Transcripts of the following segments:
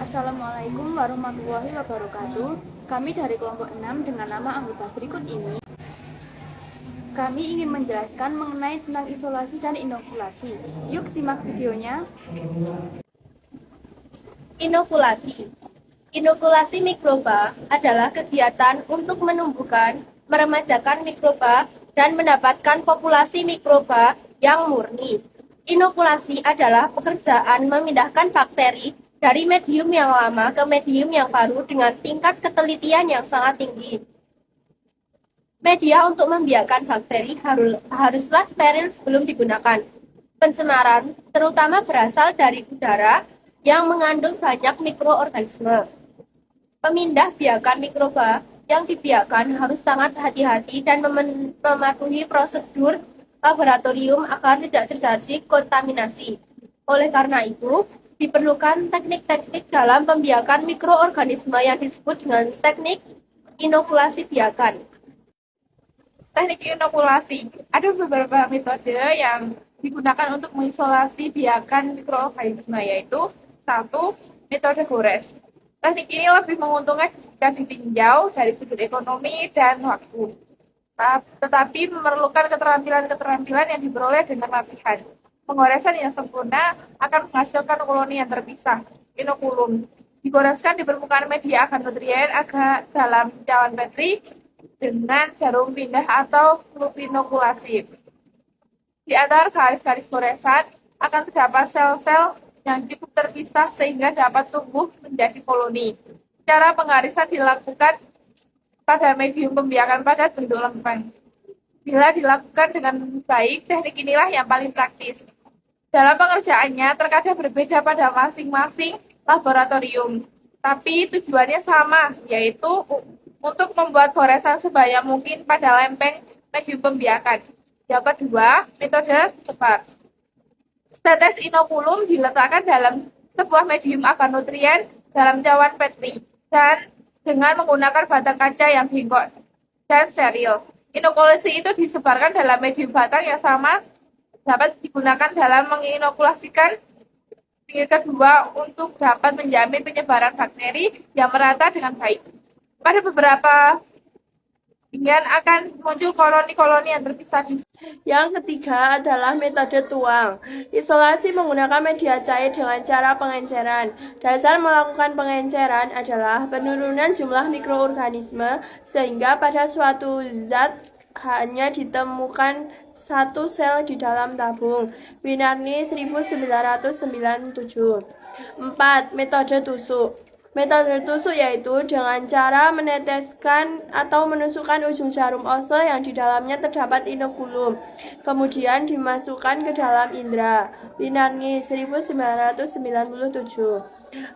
Assalamualaikum warahmatullahi wabarakatuh. Kami dari kelompok 6 dengan nama anggota berikut ini. Kami ingin menjelaskan mengenai tentang isolasi dan inokulasi. Yuk simak videonya. Inokulasi. Inokulasi mikroba adalah kegiatan untuk menumbuhkan, meremajakan mikroba, dan mendapatkan populasi mikroba yang murni. Inokulasi adalah pekerjaan memindahkan bakteri dari medium yang lama ke medium yang baru dengan tingkat ketelitian yang sangat tinggi. Media untuk membiarkan bakteri haruslah steril sebelum digunakan. Pencemaran terutama berasal dari udara yang mengandung banyak mikroorganisme. Pemindah biakan mikroba yang dibiarkan harus sangat hati-hati dan mematuhi prosedur laboratorium agar tidak terjadi kontaminasi. Oleh karena itu, diperlukan teknik-teknik dalam pembiakan mikroorganisme yang disebut dengan teknik inokulasi biakan. Teknik inokulasi. Ada beberapa metode yang digunakan untuk mengisolasi biakan mikroorganisme, yaitu 1. Metode gores. Teknik ini lebih menguntungkan jika ditinjau dari sudut ekonomi dan waktu, tetapi memerlukan keterampilan-keterampilan yang diperoleh dengan latihan. Pengoresan yang sempurna akan menghasilkan koloni yang terpisah, inokulum. Digoreskan di permukaan media agar nutrien agak dalam cawan Petri dengan jarum pindah atau inokulasi. Di antara garis-garis goresan akan terdapat sel-sel yang cukup terpisah sehingga dapat tumbuh menjadi koloni. Cara pengarisan dilakukan pada medium pembiakan padat bentuk lempeng. Bila dilakukan dengan baik, teknik inilah yang paling praktis. Dalam pengerjaannya terkadang berbeda pada masing-masing laboratorium, tapi tujuannya sama, yaitu untuk membuat goresan sebanyak mungkin pada lempeng medium pembiakan. Yang kedua, metode sebar. Tetes inokulum diletakkan dalam sebuah medium agar nutrien dalam cawan Petri dan dengan menggunakan batang kaca yang bengkok dan steril. Inokulasi itu disebarkan dalam medium batang yang sama dapat digunakan dalam menginokulasikan tingkat kedua untuk dapat menjamin penyebaran bakteri yang merata dengan baik. Pada beberapa bagian akan muncul koloni-koloni yang terpisah. Yang ketiga adalah metode tuang. Isolasi menggunakan media cair dengan cara pengenceran. Dasar melakukan pengenceran adalah penurunan jumlah mikroorganisme sehingga pada suatu zat hanya ditemukan satu sel di dalam tabung. Winarni 1997. 4. Metode tusuk. Metode tusuk yaitu dengan cara meneteskan atau menusukkan ujung jarum ose yang di dalamnya terdapat inokulum, kemudian dimasukkan ke dalam indera. Winarni 1997.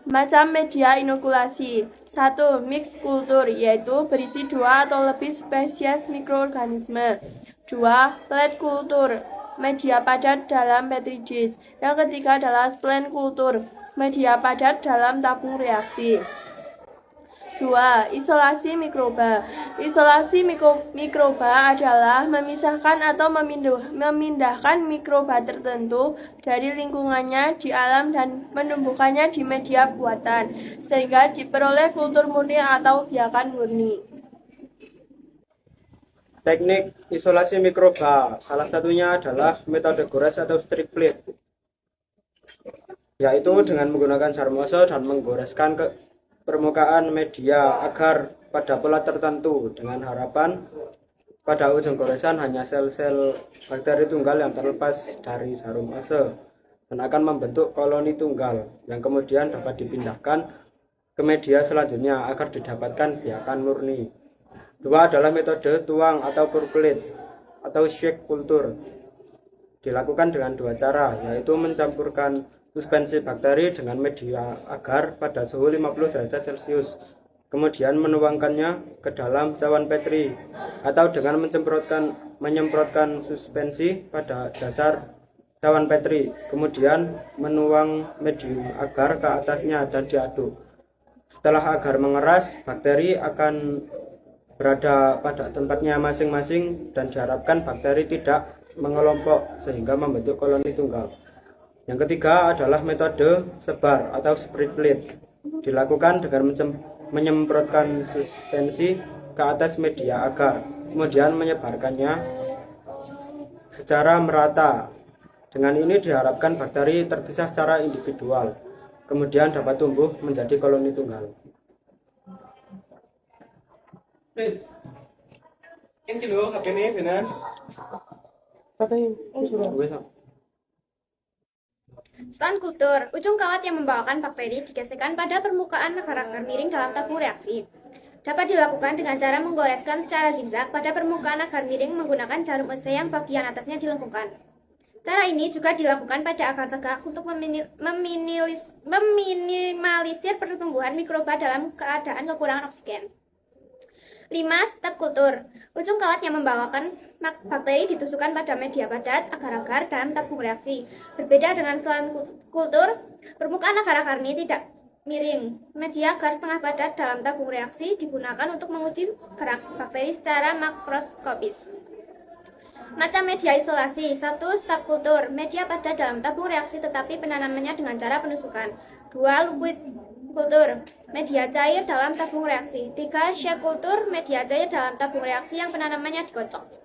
Macam media inokulasi. 1. Mix kultur, yaitu berisi 2 atau lebih spesies mikroorganisme. 2. Plate kultur, media padat dalam petri dish. Yang ketiga adalah slant kultur, media padat dalam tabung reaksi. 2. Isolasi mikroba. Isolasi mikroba adalah memisahkan atau memindahkan mikroba tertentu dari lingkungannya di alam dan menumbuhkannya di media buatan, sehingga diperoleh kultur murni atau biakan murni. Teknik isolasi mikroba, salah satunya adalah metode gores atau strip plate, yaitu dengan menggunakan jarum ose dan menggoreskan ke permukaan media agar pada pola tertentu dengan harapan pada ujung goresan hanya sel-sel bakteri tunggal yang terlepas dari jarum ose dan akan membentuk koloni tunggal yang kemudian dapat dipindahkan ke media selanjutnya agar didapatkan biakan murni. 2 adalah metode tuang atau pour plate atau shake kultur. Dilakukan dengan 2 cara, yaitu mencampurkan suspensi bakteri dengan media agar pada suhu 50 derajat Celcius, kemudian menuangkannya ke dalam cawan Petri, atau dengan menyemprotkan suspensi pada dasar cawan Petri, kemudian menuang medium agar ke atasnya dan diaduk. Setelah agar mengeras, bakteri akan berada pada tempatnya masing-masing dan diharapkan bakteri tidak mengelompok sehingga membentuk koloni tunggal. Yang ketiga adalah metode sebar atau spread plate, dilakukan dengan menyemprotkan suspensi ke atas media agar kemudian menyebarkannya secara merata. Dengan ini diharapkan bakteri terpisah secara individual, kemudian dapat tumbuh menjadi koloni tunggal. Wis. Ini lho HP-ne benar. Stand kultur, ujung kawat yang membawakan bakteri digesekkan pada permukaan agar-agar miring dalam tabung reaksi. Dapat dilakukan dengan cara menggoreskan secara zigzag pada permukaan agar miring menggunakan jarum ese yang bagian atasnya dilengkungkan. Cara ini juga dilakukan pada agar tegak untuk meminimalisir pertumbuhan mikroba dalam keadaan kekurangan oksigen. 5. Step kultur. Ujung kawat yang membawakan bakteri ditusukkan pada media padat agar-agar dalam tabung reaksi. Berbeda dengan stand kultur, permukaan agar-agar ini tidak miring. Media agar setengah padat dalam tabung reaksi digunakan untuk menguji gerak bakteri secara makroskopis. Macam media isolasi. 1. Step kultur. Media padat dalam tabung reaksi tetapi penanamannya dengan cara penusukan. 2. Liquid kultur. Media cair dalam tabung reaksi. 3. Shake kultur. Media cair dalam tabung reaksi yang penanamannya dikocok.